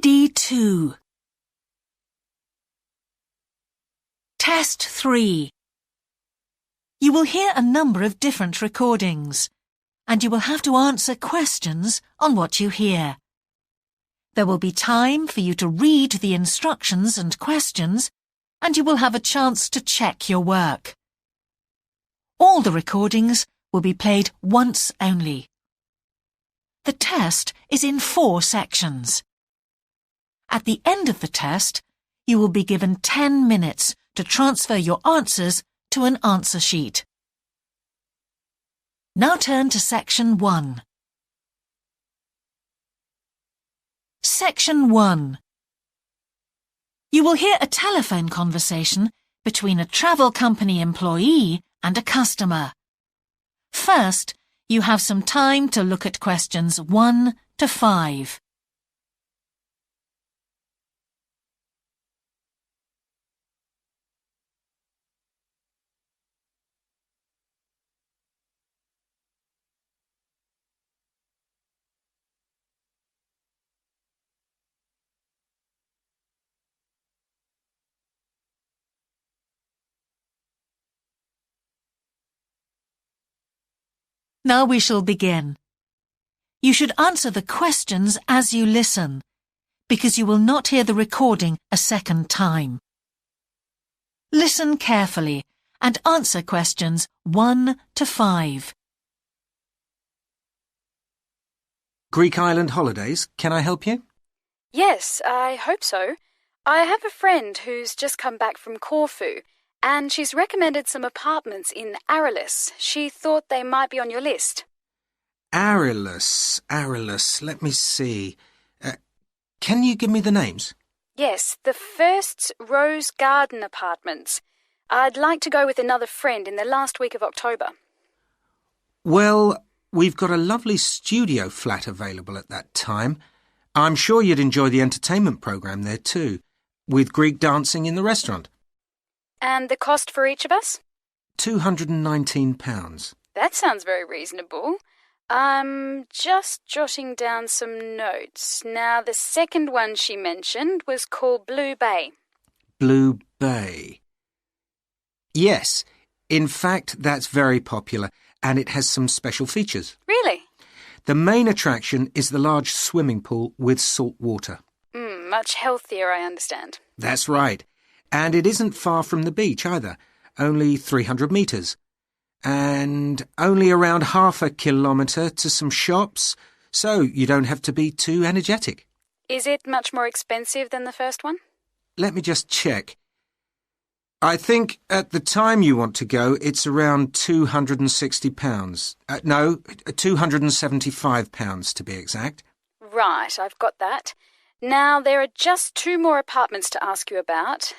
CD2. Test 3. You will hear a number of different recordings, and you will have to answer questions on what you hear. There will be time for you to read the instructions and questions, and you will have a chance to check your work. All the recordings will be played once only. The test is in 4 sections. At the end of the test, you will be given 10 minutes to transfer your answers to an answer sheet. Now turn to Section 1. Section 1. You will hear a telephone conversation between a travel company employee and a customer. First, you have some time to look at questions 1 to 5. Now we shall begin. You should answer the questions as you listen, because you will not hear the recording a second time. Listen carefully and answer questions 1 to 5. Greek island holidays, can I help you? Yes, I hope so. I have a friend who's just come back from Corfu, and she's recommended some apartments in Arelis. She thought they might be on your list. Arelis, let me see. Can you give me the names? Yes, the first's Rose Garden Apartments. I'd like to go with another friend in the last week of October. Well, we've got a lovely studio flat available at that time. I'm sure you'd enjoy the entertainment programme there too, with Greek dancing in the restaurant. And the cost for each of us? £219. That sounds very reasonable. I'm just jotting down some notes. Now, the second one she mentioned was called Blue Bay. Blue Bay. Yes, in fact, that's very popular, and it has some special features. Really? The main attraction is the large swimming pool with salt water. Much healthier, I understand. That's right. And it isn't far from the beach either, only 300 metres. And only around half a kilometre to some shops, so you don't have to be too energetic. Is it much more expensive than the first one? Let me just check. I think at the time you want to go, it's around £260. No, £275 to be exact. Right, I've got that. Now, there are just 2 more apartments to ask you about.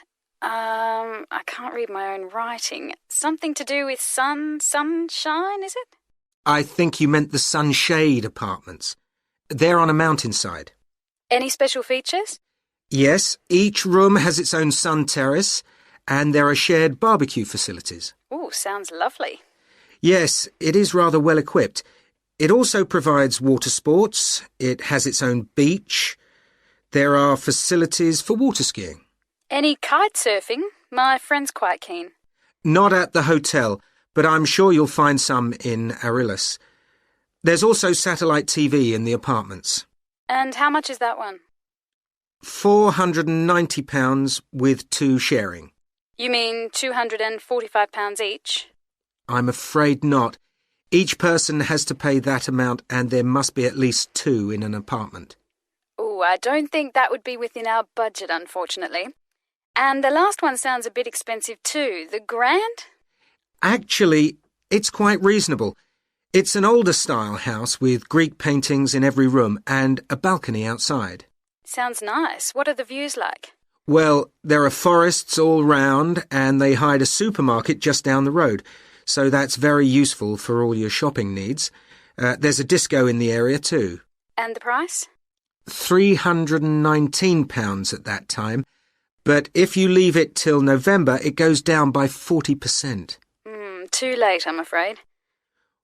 I can't read my own writing. Something to do with sunshine, is it? I think you meant the Sunshade Apartments. They're on a mountainside. Any special features? Yes, each room has its own sun terrace, and there are shared barbecue facilities. Ooh, sounds lovely. Yes, it is rather well equipped. It also provides water sports. It has its own beach. There are facilities for water skiing. Any kite surfing? My friend's quite keen. Not at the hotel, but I'm sure you'll find some in Arelis. There's also satellite TV in the apartments. And how much is that one? £490 with 2 sharing. You mean £245 each? I'm afraid not. Each person has to pay that amount, and there must be at least 2 in an apartment. Oh, I don't think that would be within our budget, unfortunately. And the last one sounds a bit expensive too. The Grand? Actually, it's quite reasonable. It's an older style house with Greek paintings in every room and a balcony outside. Sounds nice. What are the views like? Well, there are forests all round, and they hide a supermarket just down the road, so that's very useful for all your shopping needs. There's a disco in the area too. And the price? £319 at that time, but if you leave it till November, it goes down by 40%. Too late, I'm afraid.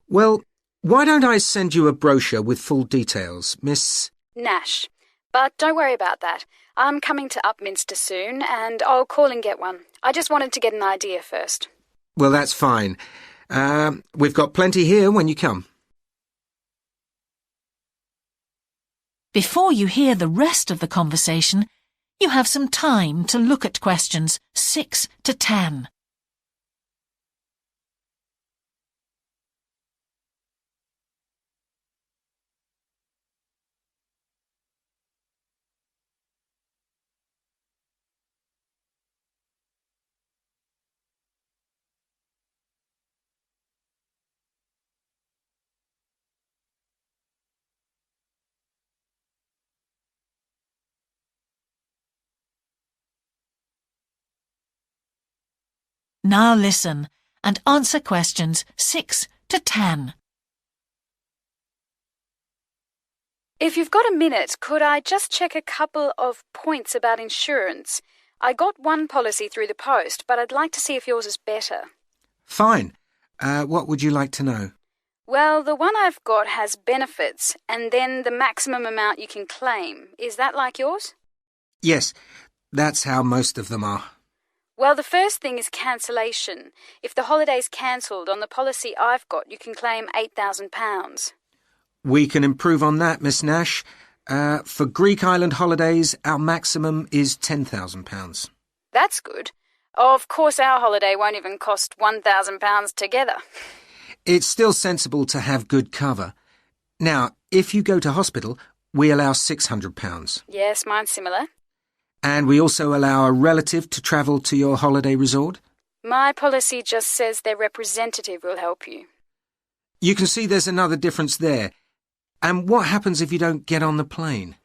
Well, why don't I send you a brochure with full details, Miss... Nash. But don't worry about that. I'm coming to Upminster soon, and I'll call and get one. I just wanted to get an idea first. Well, that's fine. We've got plenty here when you come. Before you hear the rest of the conversation, you have some time to look at questions 6 to 10. Now listen and answer questions 6 to 10. If you've got a minute, could I just check a couple of points about insurance? I got one policy through the post, but I'd like to see if yours is better. Fine. What would you like to know? Well, the one I've got has benefits, and then the maximum amount you can claim. Is that like yours? Yes, that's how most of them are. Well, the first thing is cancellation. If the holiday's cancelled on the policy I've got, you can claim £8,000. We can improve on that, Miss Nash. For Greek island holidays, our maximum is £10,000. That's good. Of course, our holiday won't even cost £1,000 together. It's still sensible to have good cover. Now, if you go to hospital, we allow £600. Yes, mine's similar. And we also allow a relative to travel to your holiday resort? My policy just says their representative will help you. You can see there's another difference there. And what happens if you don't get on the plane?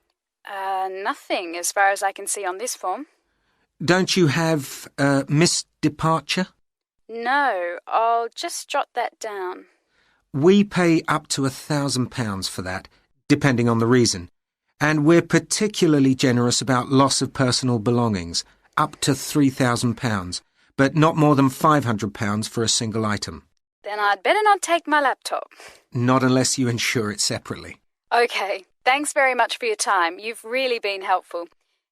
Nothing, as far as I can see on this form. Don't you have missed departure? No, I'll just jot that down. We pay up to £1,000 for that, depending on the reason. And we're particularly generous about loss of personal belongings, up to £3,000, but not more than £500 for a single item. Then I'd better not take my laptop. Not unless you insure it separately. OK, thanks very much for your time. You've really been helpful.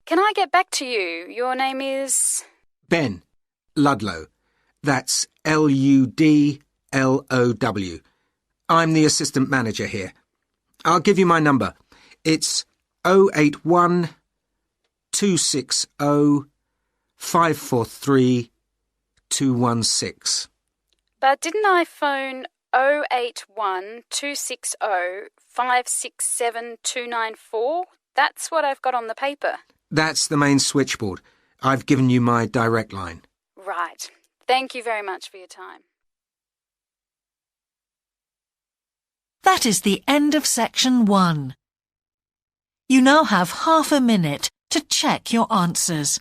Can I get back to you? Your name is... Ben Ludlow. That's Ludlow. I'm the assistant manager here. I'll give you my number. It's 081 260 543 216. But didn't I phone 081 260 567 294? That's what I've got on the paper. That's the main switchboard. I've given you my direct line. Right. Thank you very much for your time. That is the end of section 1. You now have half a minute to check your answers.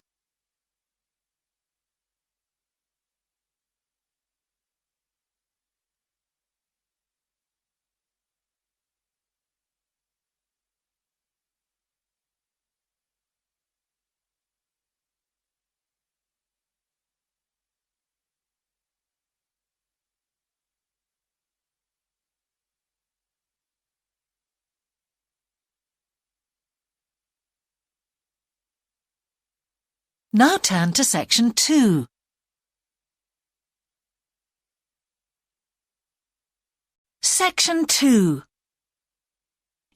Now turn to section 2. Section 2.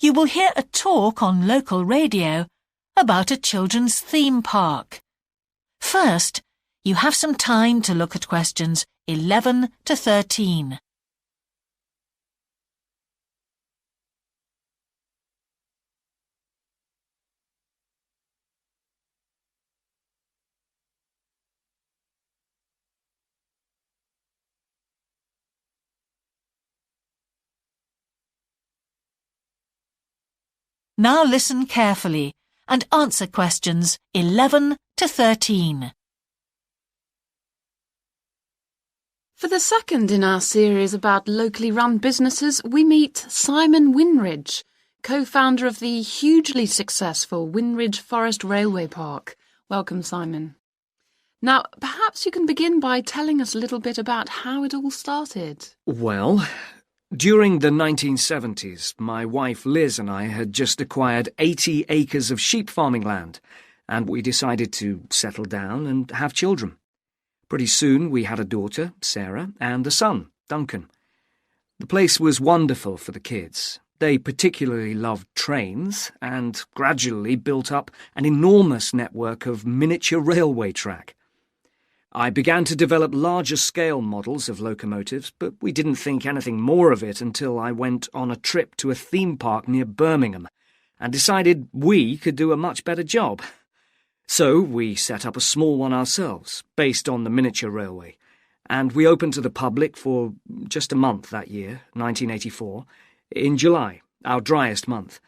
You will hear a talk on local radio about a children's theme park. First, you have some time to look at questions 11 to 13. Now listen carefully and answer questions 11 to 13. For the second in our series about locally run businesses, we meet Simon Winridge, co-founder of the hugely successful Winridge Forest Railway Park. Welcome, Simon. Now, perhaps you can begin by telling us a little bit about how it all started. Well, During the 1970s, my wife Liz and I had just acquired 80 acres of sheep farming land, and we decided to settle down and have children. Pretty soon we had a daughter, Sarah, and a son, Duncan. The place was wonderful for the kids. They particularly loved trains and gradually built up an enormous network of miniature railway track. I began to develop larger-scale models of locomotives, but we didn't think anything more of it until I went on a trip to a theme park near Birmingham and decided we could do a much better job. So we set up a small one ourselves, based on the miniature railway, and we opened to the public for just a month that year, 1984, in July, our driest month,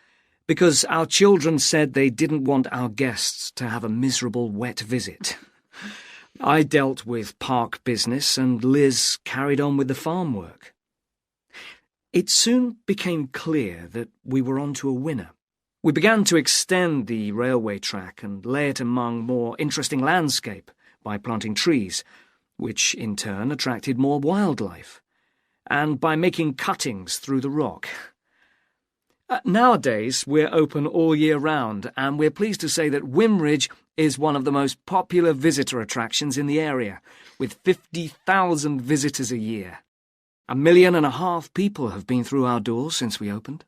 because our children said they didn't want our guests to have a miserable wet visit. I dealt with park business and Liz carried on with the farm work. It soon became clear that we were onto a winner. We began to extend the railway track and lay it among more interesting landscape by planting trees, which in turn attracted more wildlife, and by making cuttings through the rock. Nowadays, we're open all year round, and we're pleased to say that Wimridge is one of the most popular visitor attractions in the area, with 50,000 visitors a year. 1.5 million people have been through our doors since we opened.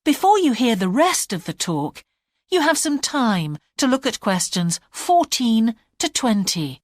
Before you hear the rest of the talk, you have some time to look at questions 14 to 20.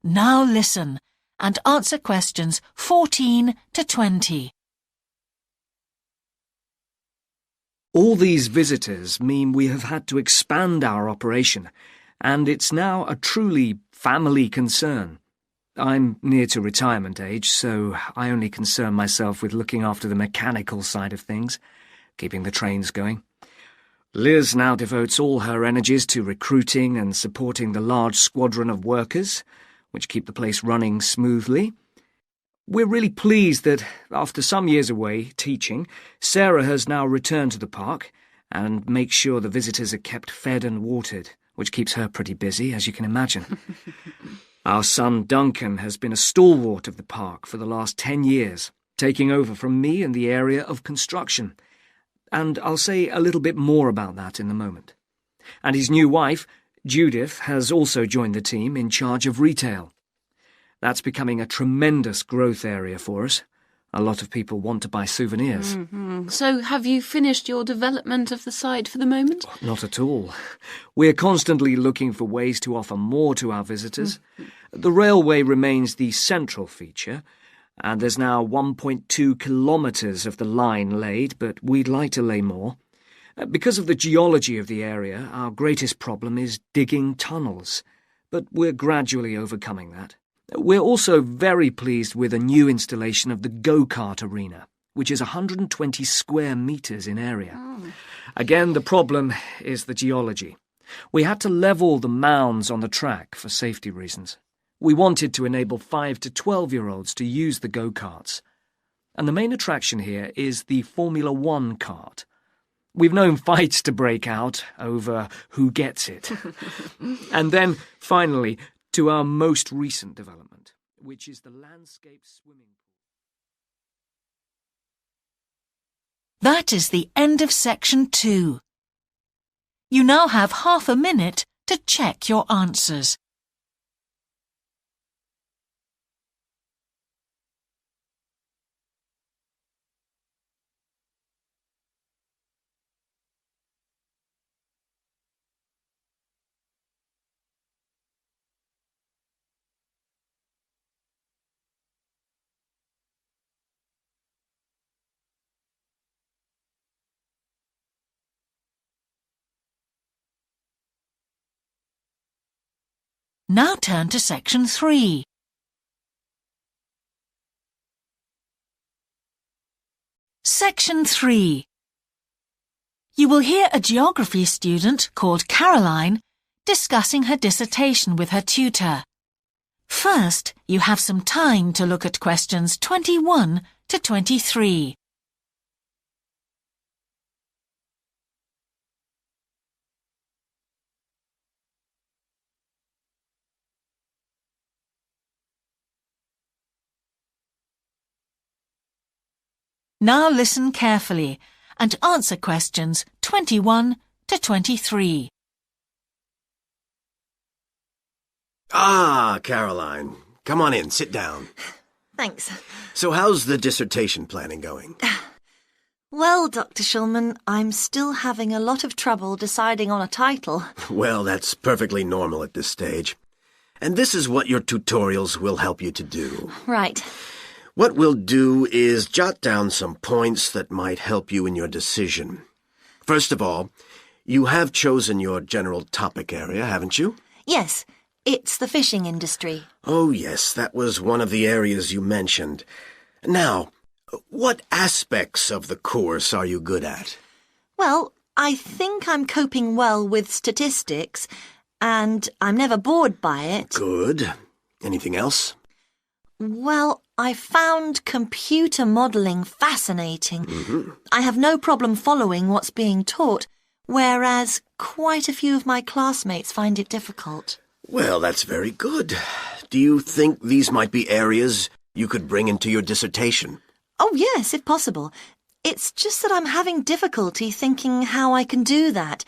Now listen and answer questions 14 to 20. All these visitors mean we have had to expand our operation, and it's now a truly family concern. I'm near to retirement age, so I only concern myself with looking after the mechanical side of things, keeping the trains going. Liz now devotes all her energies to recruiting and supporting the large squadron of workers, which keep the place running smoothly. We're really pleased that, after some years away teaching, Sarah has now returned to the park and makes sure the visitors are kept fed and watered, which keeps her pretty busy, as you can imagine. Our son Duncan has been a stalwart of the park for the last 10 years, taking over from me in the area of construction, and I'll say a little bit more about that in a moment. And his new wife, Judith, has also joined the team in charge of retail. That's becoming a tremendous growth area for us. A lot of people want to buy souvenirs. So have you finished your development of the site for the moment? Not at all. We're constantly looking for ways to offer more to our visitors. The railway remains the central feature, and there's now 1.2 kilometres of the line laid, but we'd like to lay more. Because of the geology of the area, our greatest problem is digging tunnels, but we're gradually overcoming that. We're also very pleased with a new installation of the go-kart arena, which is 120 square metres in area. Again, the problem is the geology. We had to level the mounds on the track for safety reasons. We wanted to enable 5 to 12-year-olds to use the go-karts. And the main attraction here is the Formula One kart. We've known fights to break out over who gets it. And then, finally, to our most recent development, which is the landscape swimming pool. That is the end of section 2. You now have half a minute to check your answers. Now turn to section 3. Section 3. You will hear a geography student called Caroline discussing her dissertation with her tutor. First, you have some time to look at questions 21 to 23. Now listen carefully and answer questions 21 to 23. Ah, Caroline. Come on in, sit down. Thanks. So how's the dissertation planning going? Well, Dr. Shulman, I'm still having a lot of trouble deciding on a title. Well, that's perfectly normal at this stage. And this is what your tutorials will help you to do. Right. What we'll do is jot down some points that might help you in your decision. First of all, you have chosen your general topic area, haven't you? Yes, it's the fishing industry. Oh, yes, that was one of the areas you mentioned. Now, what aspects of the course are you good at? Well, I think I'm coping well with statistics, and I'm never bored by it. Good. Anything else? Well, I found computer modelling fascinating. I have no problem following what's being taught, whereas quite a few of my classmates find it difficult. Well, that's very good. Do you think these might be areas you could bring into your dissertation? Oh, yes, if possible. It's just that I'm having difficulty thinking how I can do that.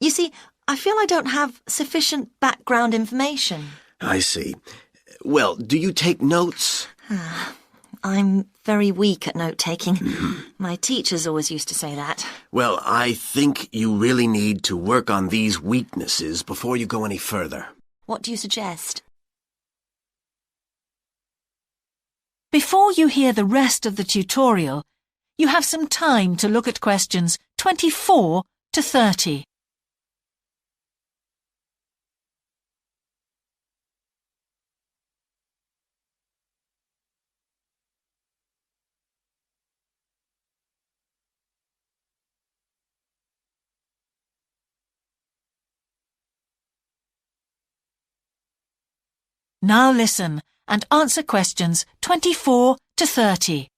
You see, I feel I don't have sufficient background information. I see. Well, do you take notes? I'm very weak at note-taking. My teachers always used to say that. Well, I think you really need to work on these weaknesses before you go any further. What do you suggest? Before you hear the rest of the tutorial, you have some time to look at questions 24 to 30. Now listen and answer questions 24 to 30.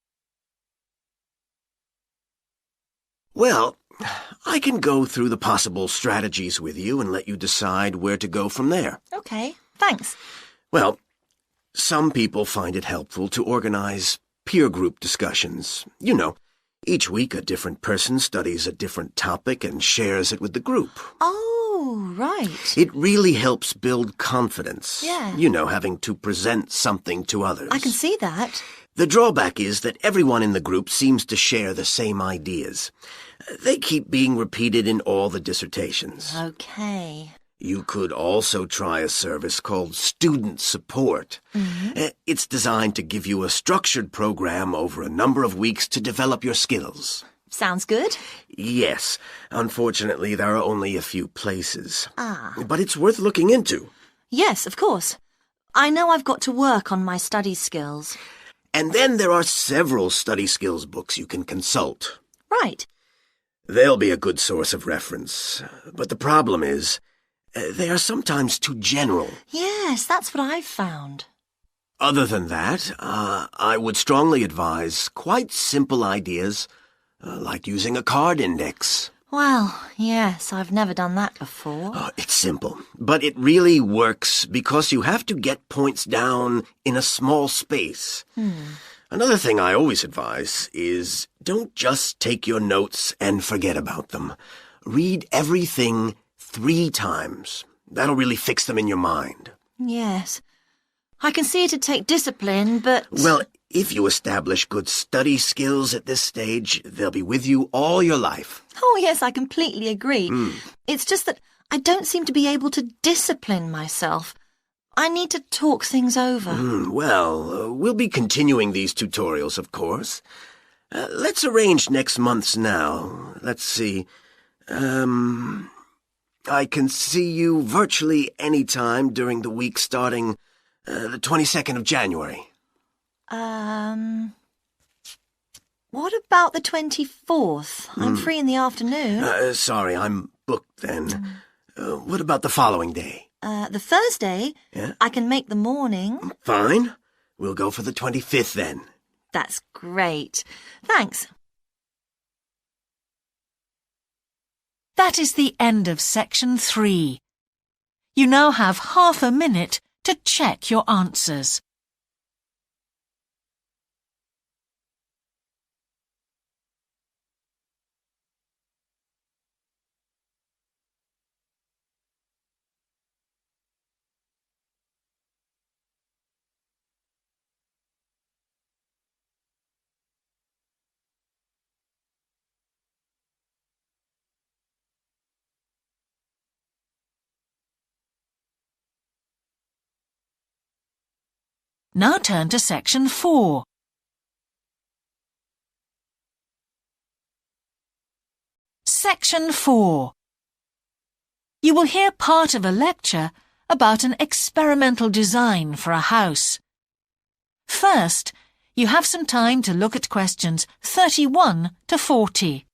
Well, I can go through the possible strategies with you and let you decide where to go from there. Okay, thanks. Well, some people find it helpful to organize peer group discussions. You know, each week a different person studies a different topic and shares it with the group. Oh, right. It really helps build confidence. Yeah. You know, having to present something to others. I can see that. The drawback is that everyone in the group seems to share the same ideas. They keep being repeated in all the dissertations. Okay. You could also try a service called Student Support. It's designed to give you a structured program over a number of weeks to develop your skills. Sounds good. Yes. Unfortunately, there are only a few places. Ah. But it's worth looking into. Yes, of course. I know I've got to work on my study skills. And then there are several study skills books you can consult. Right. They'll be a good source of reference. But the problem is, they are sometimes too general. Yes, that's what I've found. Other than that, I would strongly advise quite simple ideas, like using a card index. Well, yes, I've never done that before. Oh, it's simple, but it really works because you have to get points down in a small space. Another thing I always advise is don't just take your notes and forget about them. Read everything 3 times. That'll really fix them in your mind. Yes. I can see it'd take discipline, but... Well, if you establish good study skills at this stage, they'll be with you all your life. Oh, yes, I completely agree. It's just that I don't seem to be able to discipline myself. I need to talk things over. We'll be continuing these tutorials, of course. Let's arrange next month's now. Let's see. I can see you virtually any time during the week starting the 22nd of January. What about the 24th? I'm free in the afternoon. Sorry, I'm booked then. What about the following day? The Thursday? Yeah? I can make the morning. Fine. We'll go for the 25th then. That's great. Thanks. That is the end of section 3. You now have half a minute to check your answers. Now turn to section 4. Section 4. You will hear part of a lecture about an experimental design for a house. First, you have some time to look at questions 31 to 40.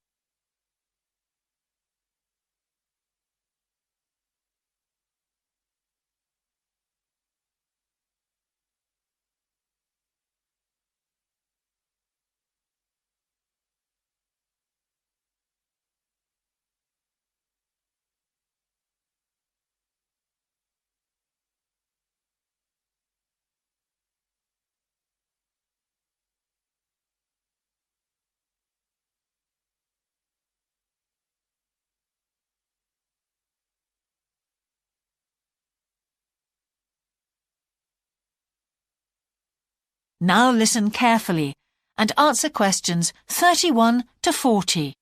Now listen carefully and answer questions 31 to 40.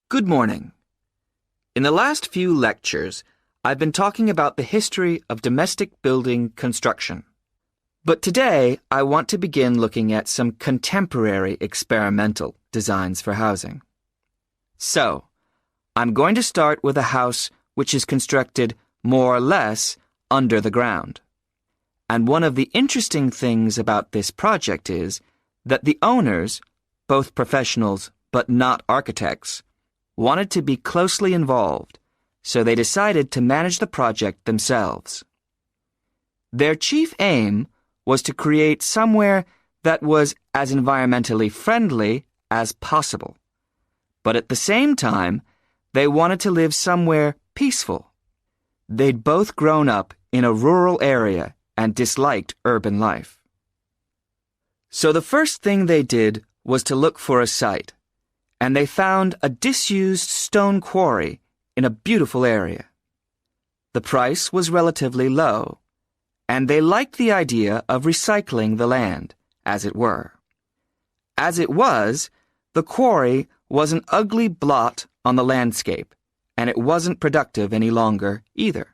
Good morning. In the last few lectures, I've been talking about the history of domestic building construction. But today, I want to begin looking at some contemporary experimental designs for housing. So, I'm going to start with a house which is constructed more or less under the ground. And one of the interesting things about this project is that the owners, both professionals but not architects, wanted to be closely involved, so they decided to manage the project themselves. Their chief aim was to create somewhere that was as environmentally friendly as possible. But at the same time, they wanted to live somewhere peaceful. They'd both grown up in a rural area and disliked urban life. So the first thing they did was to look for a site, and they found a disused stone quarry in a beautiful area. The price was relatively low, and they liked the idea of recycling the land, as it were. As it was, the quarry was an ugly blot on the landscape, and it wasn't productive any longer either.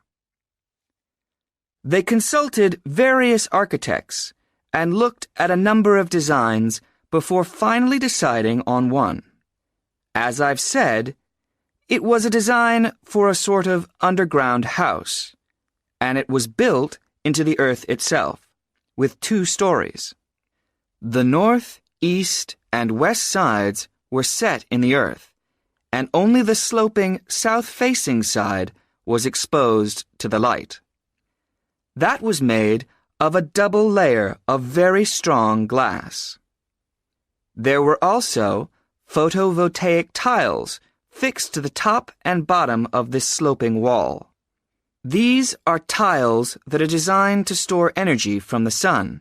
They consulted various architects and looked at a number of designs before finally deciding on one. As I've said, it was a design for a sort of underground house, and it was built into the earth itself, with 2 stories. The north, east, and west sides were set in the earth, and only the sloping south-facing side was exposed to the light. That was made of a double layer of very strong glass. There were also photovoltaic tiles fixed to the top and bottom of this sloping wall. These are tiles that are designed to store energy from the sun.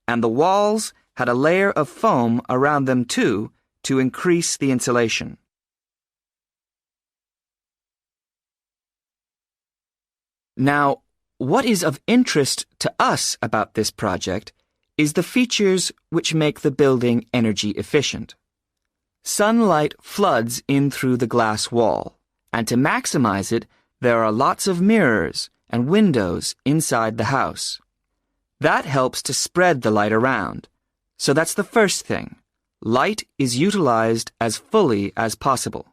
And the walls had a layer of foam around them too to increase the insulation. Now, what is of interest to us about this project is the features which make the building energy efficient. Sunlight floods in through the glass wall, and to maximize it, there are lots of mirrors and windows inside the house. That helps to spread the light around. So that's the first thing. Light is utilized as fully as possible.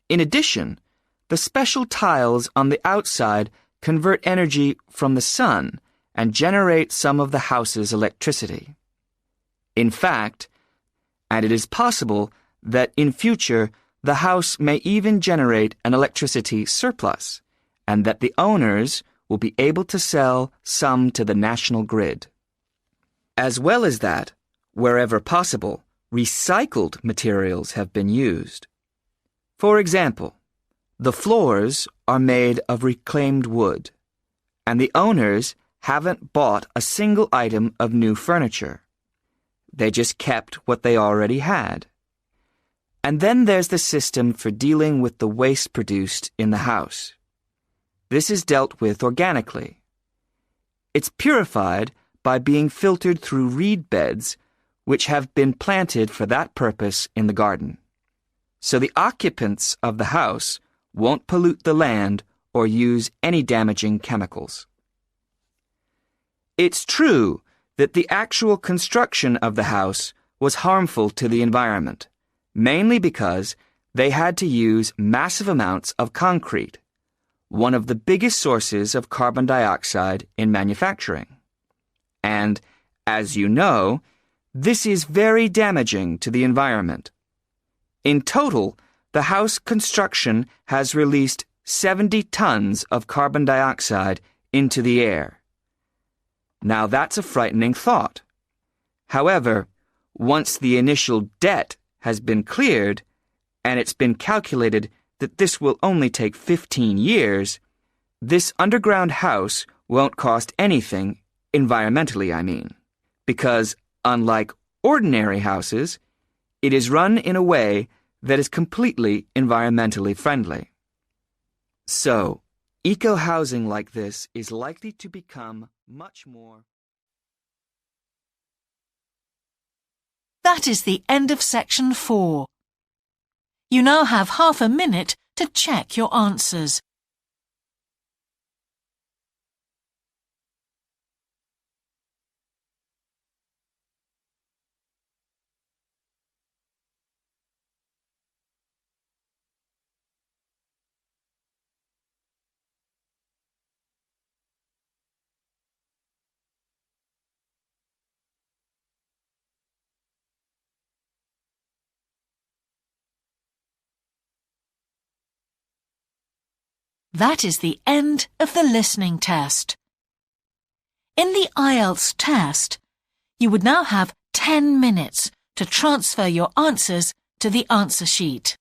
In addition, the special tiles on the outside convert energy from the sun and generate some of the house's electricity. In fact, and it is possible that in future the house may even generate an electricity surplus, and that the owners will be able to sell some to the national grid. As well as that, wherever possible, recycled materials have been used. For example, the floors are made of reclaimed wood, and the owners haven't bought a single item of new furniture. They just kept what they already had. And then there's the system for dealing with the waste produced in the house. This is dealt with organically. It's purified by being filtered through reed beds which have been planted for that purpose in the garden. So the occupants of the house won't pollute the land or use any damaging chemicals. It's true that the actual construction of the house was harmful to the environment, mainly because they had to use massive amounts of concrete, one of the biggest sources of carbon dioxide in manufacturing. And, as you know, this is very damaging to the environment. In total, the house construction has released 70 tons of carbon dioxide into the air. Now that's a frightening thought. However, once the initial debt has been cleared, and it's been calculated that this will only take 15 years, this underground house won't cost anything, environmentally I mean, because unlike ordinary houses, it is run in a way that is completely environmentally friendly. So, eco-housing like this is likely to become much more. That is the end of section 4. You now have half a minute to check your answers. That is the end of the listening test. In the IELTS test, you would now have 10 minutes to transfer your answers to the answer sheet.